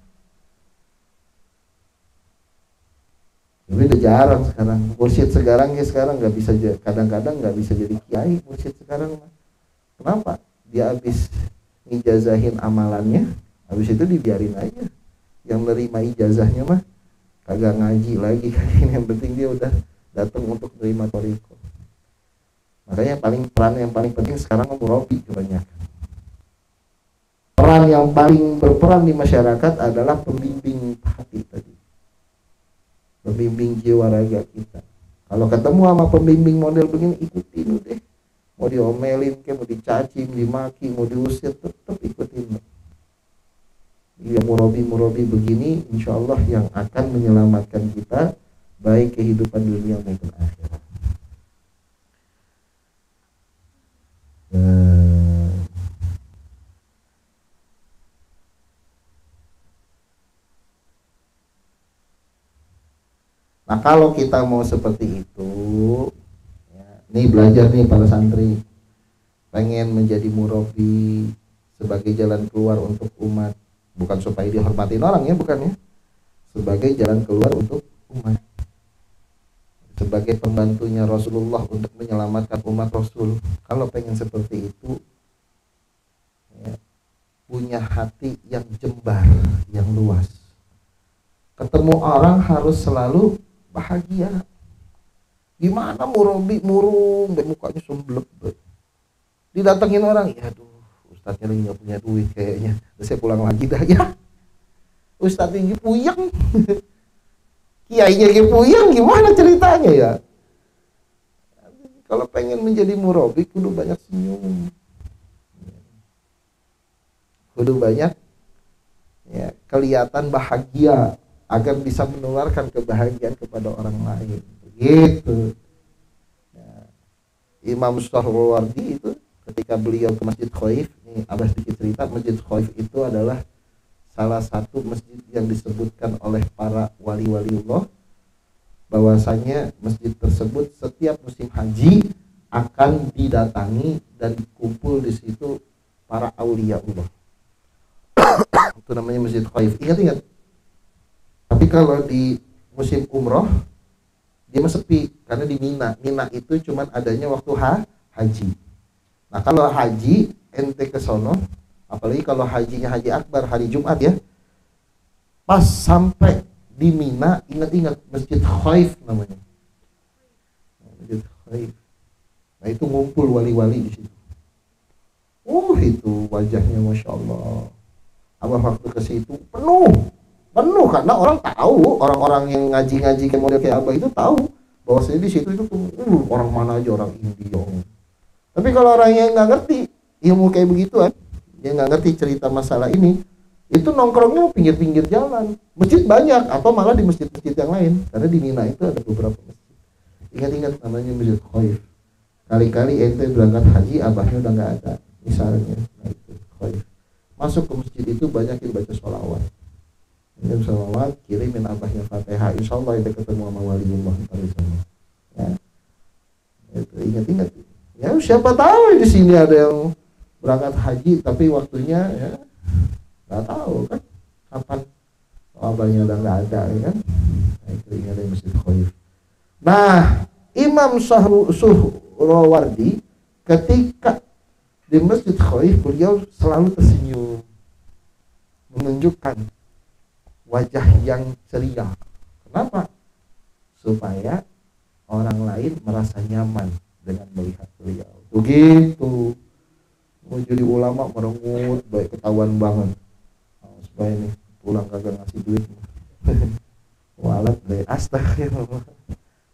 jarang sekarang. Mursyid sekarang nggak bisa, kadang-kadang nggak bisa jadi kiai mursyid sekarang. Kenapa? Dia habis ngijazahin amalannya, habis itu dibiarin aja. Yang nerima ijazahnya mah kagak ngaji lagi. Yang penting dia udah datang untuk nerima thariqah. Makanya peran yang paling penting sekarang murabi kebanyakan. Peran yang paling berperan di masyarakat adalah pembimbing hati tadi, pembimbing jiwa raga kita. Kalau ketemu sama pembimbing model begini, ikutin deh. Mau diomelin, mau dicaci, dimaki, mau diusir, tetap ikutin. Ya, murabi begini insya Allah yang akan menyelamatkan kita baik kehidupan dunia maupun akhirat. Nah kalau kita mau seperti itu, ya, nih belajar nih para santri, pengen menjadi murabi sebagai jalan keluar untuk umat. Bukan supaya dihormatin orang ya, bukan ya. Sebagai jalan keluar untuk umat. Sebagai pembantunya Rasulullah untuk menyelamatkan umat Rasul. Kalau pengen seperti itu, ya, punya hati yang jembar, yang luas. Ketemu orang harus selalu bahagia. Gimana murabi murung, mukanya semblep. Didatengin orang, ya aduh. Ustadznya lagi gak punya duit kayaknya, terus saya pulang lagi dah ya. Ustadznya lagi puyeng, kiainya lagi puyeng, gimana ceritanya ya? Kalau pengen menjadi murabi kudu banyak senyum, kudu banyak ya, kelihatan bahagia agar bisa menularkan kebahagiaan kepada orang lain. Begitu. Ya. Imam Sahrawardi itu ketika beliau ke Masjid Khaif, ini Abah sedikit cerita, Masjid Khaif itu adalah salah satu masjid yang disebutkan oleh para wali-waliullah bahwasanya masjid tersebut setiap musim haji akan didatangi dan kumpul di situ para aulia Allah. Itu namanya Masjid Khaif. Ingat-ingat. Tapi kalau di musim umroh dia mah sepi karena di Mina. Mina itu cuman adanya waktu haji. Nah kalau haji ente ke sono, apalagi kalau hajinya haji akbar hari Jumat ya, pas sampai di Mina ingat-ingat Masjid Khaif namanya. Masjid Khaif. Nah itu ngumpul wali-wali di situ. Itu wajahnya masya Allah. Abah waktu ke situ penuh karena orang tahu, orang-orang yang ngaji-ngaji kayak model kayak Abah itu tahu bahwa di situ itu orang mana aja, orang India. Tapi kalau orang yang nggak ngerti ilmu kayak begituan, dia nggak ngerti cerita masalah ini, itu nongkrongnya pinggir-pinggir jalan. Masjid banyak atau malah di masjid-masjid yang lain. Karena di Mina itu ada beberapa masjid. Ingat-ingat namanya Masjid Khaif. Kali-kali ente berangkat haji, abahnya udah nggak ada, misalnya. Nah itu Khaif. Masuk ke masjid itu banyakin baca sholawat. Ini sholawat, kirimin abahnya Fatihah. Insya Allah ente ketemu sama waliullah ntar di sana. Ya. Itu ingat-ingat. Ya siapa tahu di sini ada yang berangkat haji tapi waktunya ya nggak tahu kan kapan abahnya udah nggak ada ya kan. Nah, itu ingat yang Masjid Khaif. Nah Imam Sahrawardi ketika di Masjid Khaif beliau selalu tersenyum, menunjukkan wajah yang ceria. Kenapa? Supaya orang lain merasa nyaman dengan melihat beliau. Begitu. Mau jadi ulama merengut, baik ketahuan banget. Supaya ini pulang kagak ngasih duit. Walat deh, astagfirullah.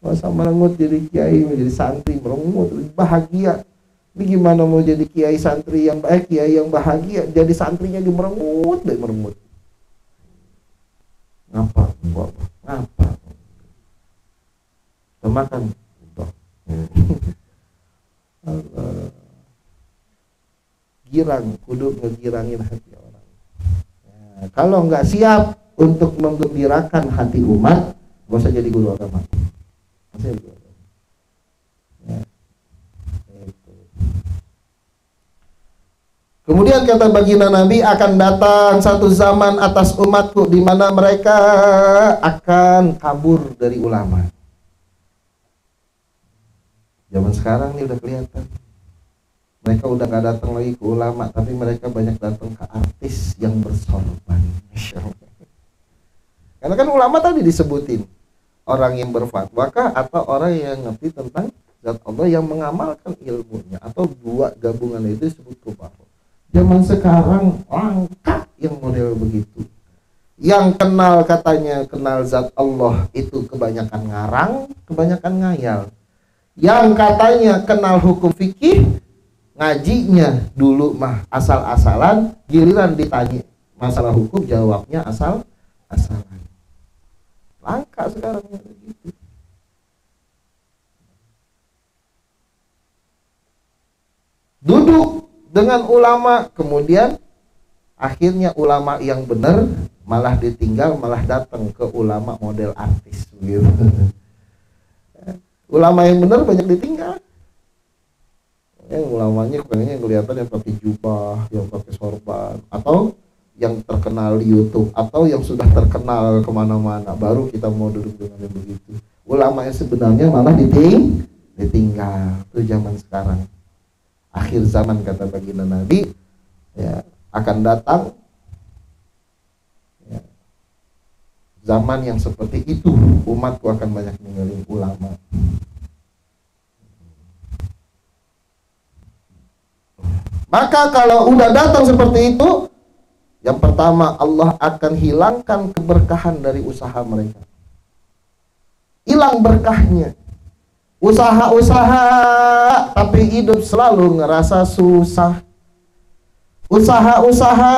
Masa merengut jadi kiai, menjadi santri merengut, bahagia. Ini gimana mau jadi kiai santri yang baik, kiai yang bahagia, jadi santrinya di merengut. Ngapa? Ngapa? Makan. Girang, kudu ngegirangin hati orang. Ya, kalau nggak siap untuk menggembirakan hati umat, gak usah jadi guru agama. Ya, itu. Kemudian kata baginda Nabi, akan datang satu zaman atas umatku di mana mereka akan kabur dari ulama. Zaman sekarang nih udah kelihatan. Mereka udah gak datang lagi ke ulama, tapi mereka banyak datang ke artis yang bersorban. Karena kan ulama tadi disebutin orang yang berfatwa kah atau orang yang ngerti tentang zat Allah yang mengamalkan ilmunya, atau dua gabungan itu disebut fuqaha. Zaman sekarang langka yang model begitu. Yang kenal katanya kenal zat Allah itu kebanyakan ngarang, kebanyakan ngayal. Yang katanya kenal hukum fikih, ngajinya dulu mah asal-asalan, giliran ditanya masalah hukum jawabnya asal-asalan. Langka sekarang gitu. Duduk dengan ulama, kemudian akhirnya ulama yang benar malah ditinggal, malah datang ke ulama model artis gitu. Ulama yang benar banyak ditinggal. Yang ulamanya pengennya kelihatan yang pakai jubah, yang pakai sorban, atau yang terkenal di YouTube, atau yang sudah terkenal kemana-mana, baru kita mau duduk dengan yang begitu. Ulama yang sebenarnya malah ditinggal. Itu zaman sekarang. Akhir zaman kata baginda Nabi, ya, akan datang ya, zaman yang seperti itu. Umatku akan banyak ninggalin ulama. Maka kalau udah datang seperti itu, yang pertama Allah akan hilangkan keberkahan dari usaha mereka. Hilang berkahnya. Usaha-usaha tapi hidup selalu ngerasa susah. Usaha-usaha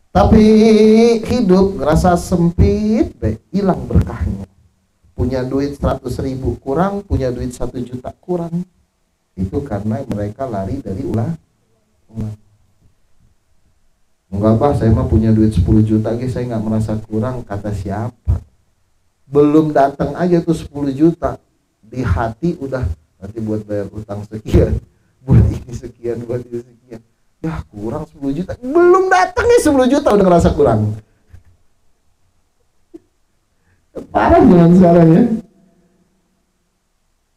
tapi hidup ngerasa sempit, hilang berkahnya. Punya duit 100.000 kurang, punya duit 1 juta kurang. Itu karena mereka lari dari ulama. Enggak apa, saya mah punya duit 10 juta guys, saya nggak merasa kurang. Kata siapa? Belum datang aja tuh 10 juta, di hati udah nanti buat bayar utang sekian, buat ini sekian, buat ini sekian. Ya kurang 10 juta, belum datang ya 10 juta udah ngerasa kurang. Parah zaman sekarang ya.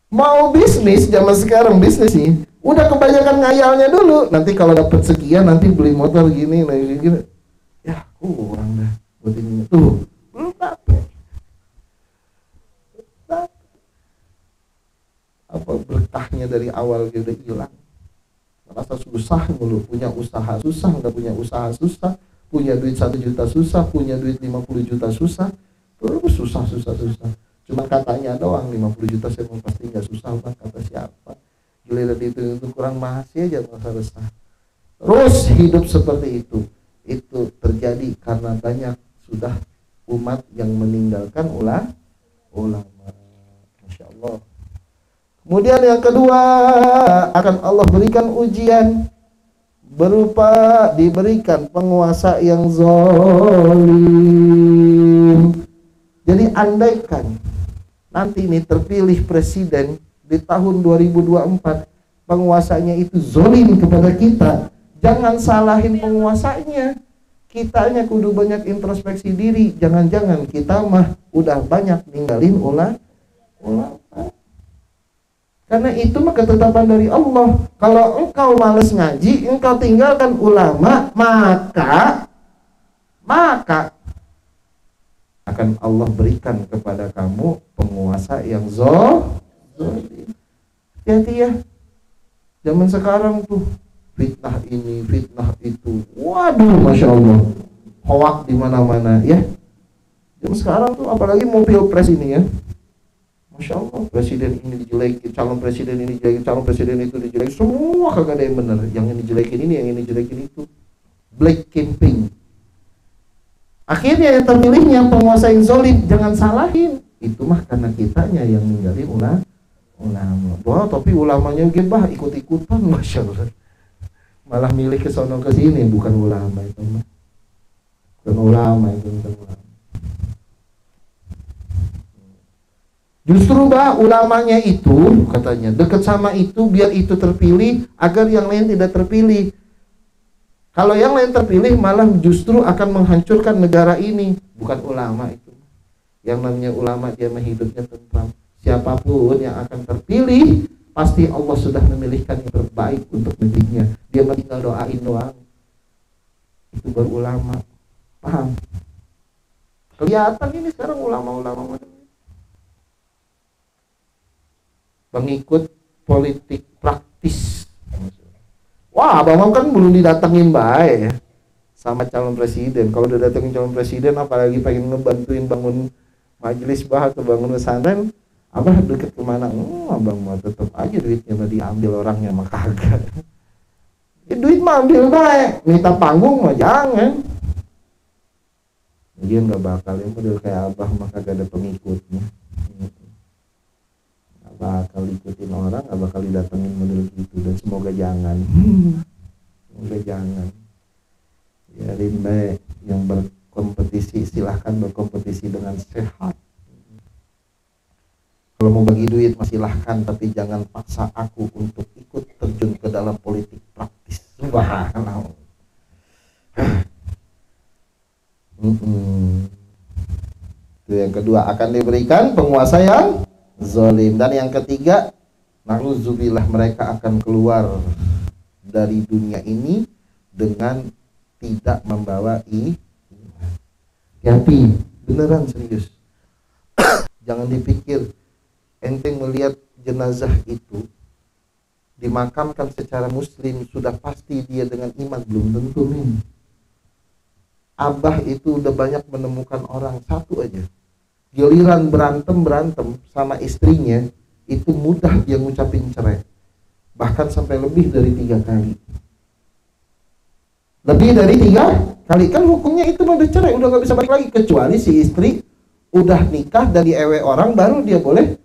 Mau bisnis zaman sekarang, bisnis nih udah kebanyakan ngayalnya dulu. Nanti kalau dapat sekian nanti beli motor gini, gini. Ya kurang dah buat ini. Tuh belum dapat. Apa berkahnya dari awal dia udah hilang. Rasa susah mulu, punya usaha susah, nggak punya usaha susah, punya duit 1 juta susah, punya duit 50 juta susah, terus susah. Cuma katanya doang 50 juta saya mau pasti nggak susah, Bang, kata siapa? Giliran itu kurang masih aja merasa resah. Terus hidup seperti itu terjadi karena banyak sudah umat yang meninggalkan ulama. Masya Allah. Kemudian yang kedua, akan Allah berikan ujian berupa diberikan penguasa yang zalim. Jadi andaikan nanti ini terpilih presiden di tahun 2024, penguasanya itu zalim kepada kita, jangan salahin penguasanya. Kitanya kudu banyak introspeksi diri. Jangan-jangan kita mah udah banyak ninggalin ulama. Karena itu mah ketetapan dari Allah. Kalau engkau malas ngaji, engkau tinggalkan ulama, maka akan Allah berikan kepada kamu penguasa yang zalim. Hati-hati ya. Zaman sekarang tuh fitnah ini, fitnah itu. Waduh, Masya Allah. Hoak di mana-mana ya. Zaman sekarang tuh apalagi mau pilpres ini ya. Masya Allah, presiden ini dijelekin, calon presiden ini dijelekin, calon presiden itu dijelekin, semua kagak ada yang benar. Yang ini dijelekin ini, yang ini dijelekin itu. Black campaign. Akhirnya yang terpilihnya penguasa yang zalim, jangan salahin. Itu mah karena kitanya yang ninggalin ulama. Wah, tapi ulamanya gebah ikut-ikutan, Masya Allah. Malah milih ke sono ke sini, bukan ulama itu mah. Bukan ulama itu, bukan ulama. Justru ulamanya itu katanya dekat sama itu biar itu terpilih agar yang lain tidak terpilih. Kalau yang lain terpilih malah justru akan menghancurkan negara ini. Bukan ulama itu. Yang namanya ulama dia hidupnya tentram. siapapun yang akan terpilih, pasti Allah sudah memilihkan yang terbaik untuk negerinya. Dia tinggal doain doang. Itu baru ulama. Paham? Kelihatan ini sekarang ulama-ulama pengikut politik praktis. Wah, abang kan belum didatengin baik ya sama calon presiden. Kalau udah datengin calon presiden, apalagi pengen ngebantuin bangun majelis bah atau bangun pesantren, abah deket kemana? Abang mau tetap aja duitnya mah diambil orangnya mah kagak. Ya, duit mah ambil baik, minta panggung mah jangan. Dia nggak bakal ya model kayak abah mah kagak ada pengikutnya. Bakal ikutin orang, gak bakal didatengin model gitu. Dan semoga jangan. Semoga jangan. Biarin baik yang berkompetisi, silahkan berkompetisi dengan sehat. Kalau mau bagi duit silahkan, tapi jangan paksa aku untuk ikut terjun ke dalam politik praktis. Subhanallah. Itu yang kedua, akan diberikan penguasa yang zalim. Dan yang ketiga, na'udzubillah, mereka akan keluar dari dunia ini dengan tidak membawa iman. Hati, beneran serius. Jangan dipikir ente melihat jenazah itu dimakamkan secara muslim sudah pasti dia dengan iman, belum tentu nih. Abah itu udah banyak menemukan orang satu aja, giliran berantem sama istrinya itu mudah dia ngucapin cerai, bahkan sampai lebih dari 3 kali. Lebih dari 3 kali kan hukumnya itu udah cerai, udah gak bisa balik lagi, kecuali si istri udah nikah dan diewe orang, baru dia boleh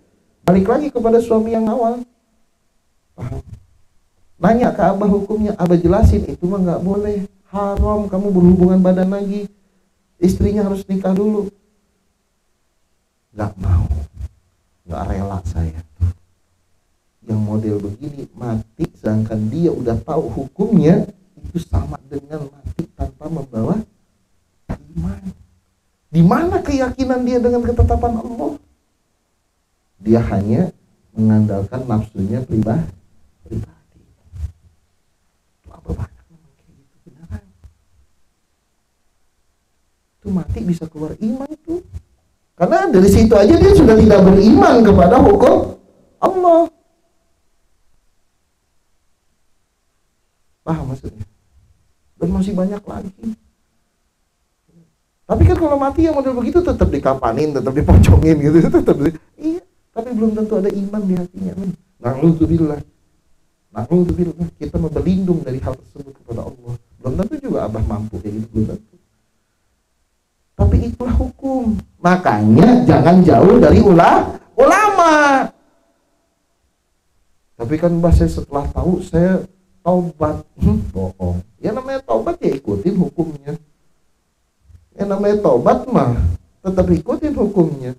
balik lagi kepada suami yang awal. Paham? Nanya ke abah hukumnya, abah jelasin itu mah gak boleh, haram kamu berhubungan badan lagi, istrinya harus nikah dulu. Gak mau, gak rela saya. Yang model begini mati sedangkan dia udah tahu hukumnya, itu sama dengan mati tanpa membawa iman. Di mana keyakinan dia dengan ketetapan Allah? Dia hanya mengandalkan nafsunya pribadi. Itu apa banyak kayak gitu beneran. Itu mati bisa keluar iman tuh. Karena dari situ aja dia sudah tidak beriman kepada hukum Allah. Paham maksudnya? Dan masih banyak lagi. Tapi kan kalau mati yang model begitu tetap dikapanin, tetap dipocongin gitu, tetap iya. Tapi belum tentu ada iman di hatinya. Na'udzubillah. Kita mau berlindung dari hal tersebut kepada Allah. Belum tentu juga abah mampu kayak gitu, belum tentu. Tapi itulah hukum. Makanya jangan jauh dari ulama. Tapi kan mbah, saya setelah tahu saya taubat. Bohong. Ya namanya taubat ya ikutin hukumnya. Ya namanya taubat mah tetap ikutin hukumnya.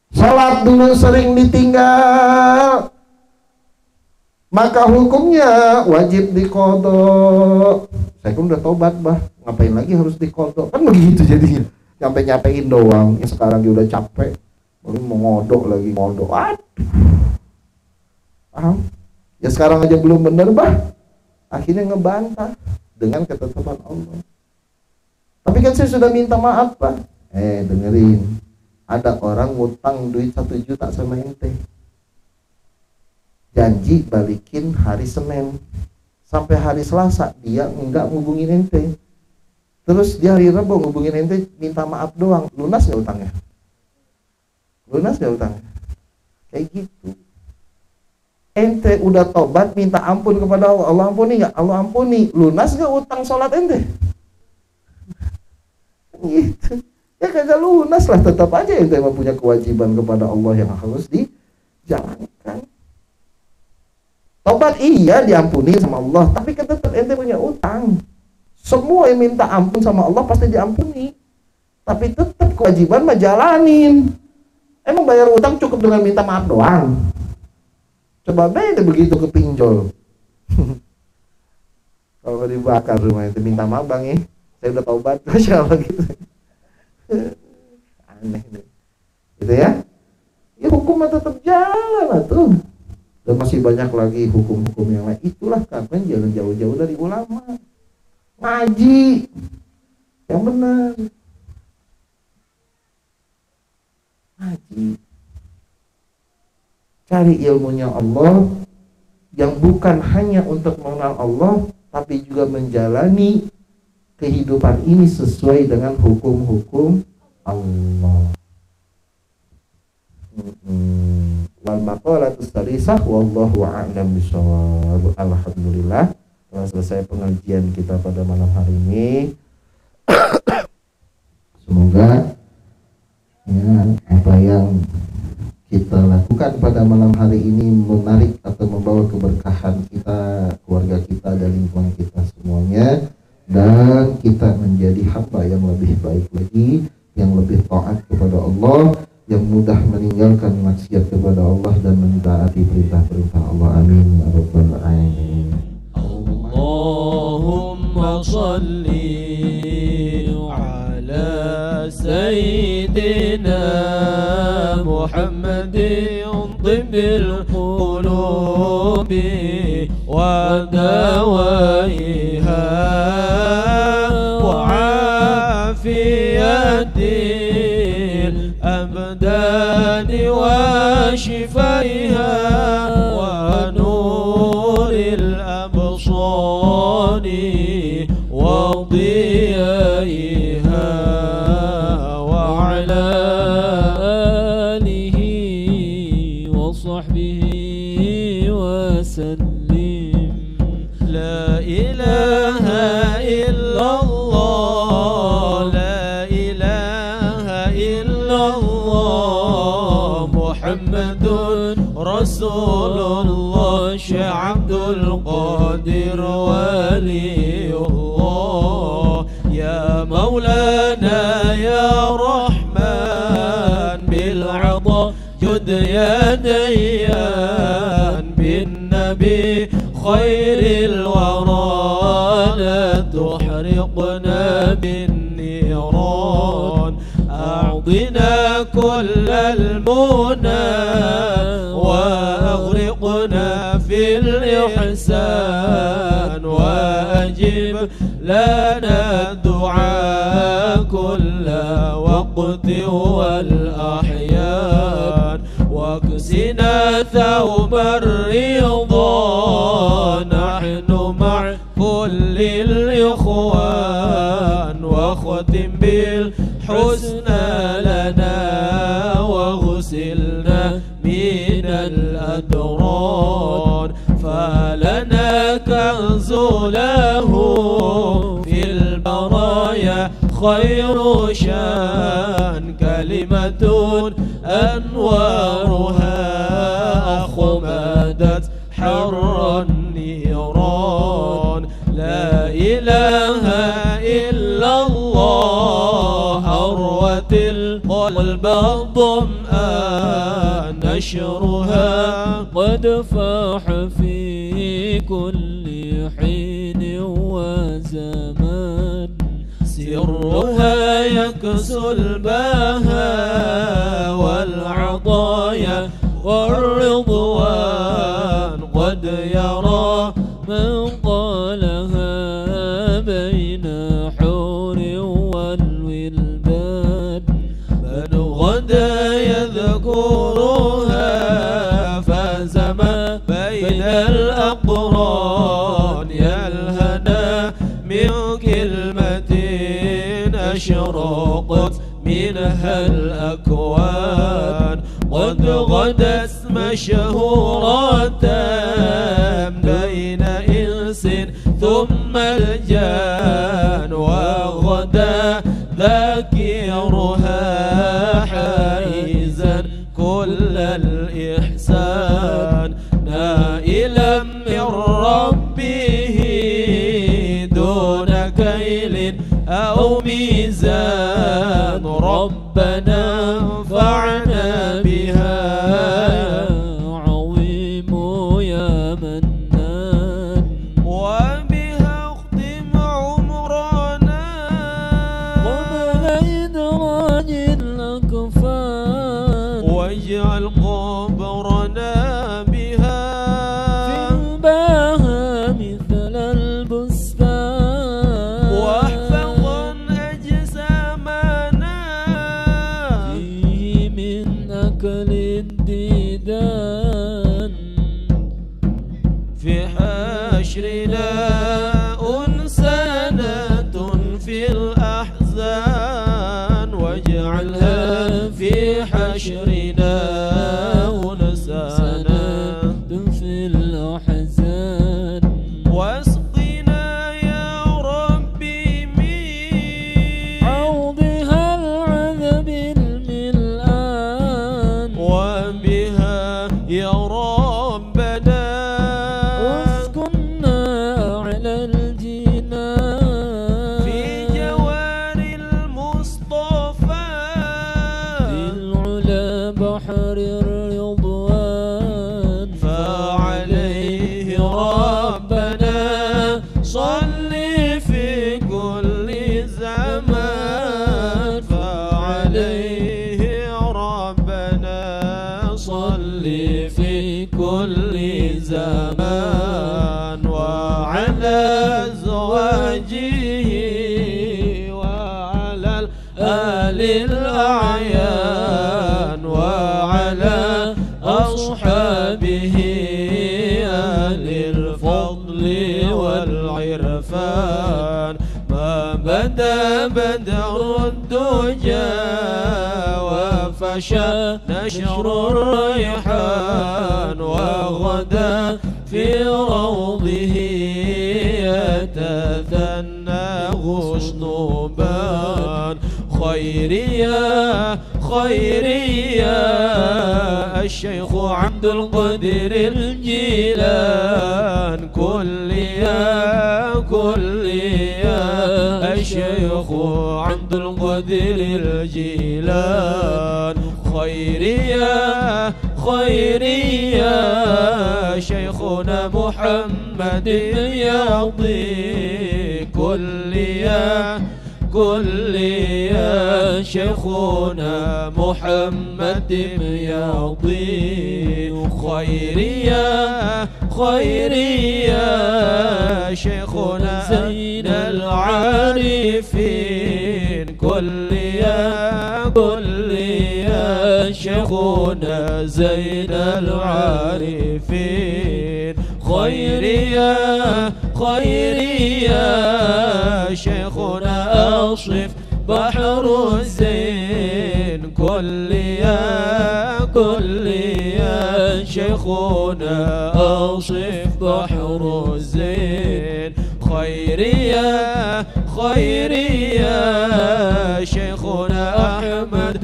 Salat dulu sering ditinggal, maka hukumnya wajib diqodho. Saya kan udah taubat bah, ngapain lagi harus diqodho? Kan begitu jadinya. Nyampe-nyampein doang. Ya sekarang dia udah capek, baru mau ngodok lagi, ngodok. Aduh. Paham? Ya sekarang aja belum bener bah, akhirnya ngebantah dengan ketetapan Allah. Tapi kan saya sudah minta maaf pak. Dengerin, ada orang ngutang duit 1 juta sama ente, janji balikin hari Senin, sampai hari Selasa dia enggak ngubungin ente, terus di hari Rabu ngubungin ente minta maaf doang. Lunas nggak utangnya? Lunas nggak utangnya? Kayak gitu. Ente udah tobat minta ampun kepada Allah, Allah ampuni nggak? Allah ampuni. Lunas nggak utang sholat ente? Gitu. Ya kagak lunas lah, tetap aja ente punya kewajiban kepada Allah yang harus dijalankan. Tobat iya diampuni sama Allah, tapi kan tetap ente punya utang. Semua yang minta ampun sama Allah pasti diampuni, tapi tetap kewajiban mah jalanin. Emang bayar utang cukup dengan minta maaf doang? Coba beda begitu ke pinjol. Kalau dibakar rumah itu minta maaf bang ya, saya udah taubat, masya Allah gitu. Aneh deh. Gitu ya. Ya hukum mah tetap jalan tuh. Dan masih banyak lagi hukum-hukum yang lain. Itulah karena jangan jauh-jauh dari ulama. Ngaji yang benar. Ngaji. Cari ilmunya Allah yang bukan hanya untuk mengenal Allah, tapi juga menjalani kehidupan ini sesuai dengan hukum-hukum Allah. Wal maqalatus salisah wallahu a'lam bishawab. Alhamdulillah telah selesai pengajian kita pada malam hari ini. Semoga ya, apa yang kita lakukan pada malam hari ini menarik atau membawa keberkahan kita, keluarga kita, dan lingkungan kita semuanya, dan kita menjadi hamba yang lebih baik lagi, yang lebih taat kepada Allah, yang mudah meninggalkan maksiat kepada Allah dan mentaati perintah-perintah Allah. Amin ya rabbal alamin. Allahumma shalli ala sayyidina Muhammadin tibbil qulubi wa dawaiha wa afiyatil abdani wa shifaiha wa nuril absari wa diyaiha wa ala alihi wa sahbihi wa sallim. La ilaha illallah, la ilaha illallah, Muhammadun Rasulullah, Syekh Abdul Qadir Waliullah. Ya Maulana ya Rahman bil 'adha jud ya Dayyan bin Nabi khairil wara la tuhriqna bin niran. أعطنا كل المنى وأغرقنا في الإحسان وأجب لنا الدعاء كل وقت والأحيان واكسنا ثوب الرضا نحن مع كل الإخوان واختم بالحسنى لنا وغسلنا من الأدران فلنا كنز له في البرايا خير شان كلمة أنوارها أخمدت حر النيران. لا إله إلا الله أروت القلب الظمآن نشرها قد فاح في كل حين وزمان سرها يكسو البهاء والعطايا والرضوان قد يرى من قالها بين حور والولدان من غدا يذكرها فاز ما بين الأقران يلهنا من كلمة أشرقت منها الأكوان قد غدت مشهورة بين إنس ثم الجان وغدا ذاكرها حائزا كل الإحسان نائلا من ربه دون كيل أو ميزان ربنا انفعنا بها عظيم يا منان وبها اختم عمرنا قبل إدراج الأكفان واجعل قبرنا بها باها مثل البستان واحفظا أجسامنا فيه من أكل الديدان في حشرنا أنسانة في الأحزان واجعلها في حشرنا أنسانة في الأحزان واسقنا يا ربي من عوضها العذب الملآن وبها يا ربنا اسكننا على الجنان في جوار المصطفى في العلا بحر الرضوان فعليه ربنا صل في كل زمان فعليه ربنا صل في كل زمان وعلى أزواجه وعلى الآل الأعيان وعلى أصحابه أهل الفضل والعرفان ما بدا بدر الدجى وفشى نشر الريحان وغدا في روضه يتثنى غصن بان خيريا خيريا الشيخ عبد القادر الجيلان كليا كليا الشيخ عبد القادر الجيلان خيريا خيريا شيخنا محمد يعطي كليا كليا شيخنا محمد يعطي خيريا خيريا شيخنا زين العارفين كليا كليا شيخنا زين العارفين خيريا خيريا شيخنا أصف بحر الزين كليا كليا شيخنا أصف بحر الزين خيريا خيريا شيخنا أحمد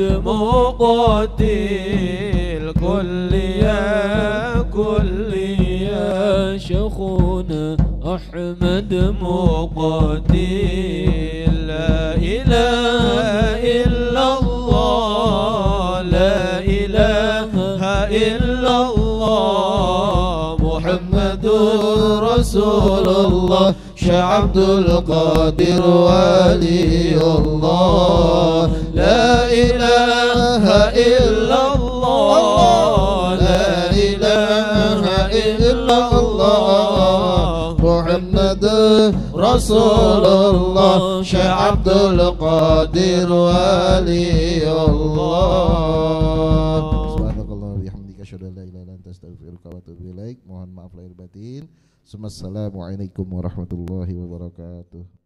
مقاتل كليا كليا شيخنا أحمد مقاتل لا إله إلا الله لا إله إلا الله محمد رسول الله شيخ عبد القادر ولي الله لا إله إلا الله لا إله إلا الله محمد رسول الله شيخ عبد القادر ولي الله. Subhanallah bihamdika asyhadu an la ilaha illa anta astaghfiruka wa atubu ilaik. Mohon maaf lahir batin. Assalamualaikum warahmatullahi wabarakatuh.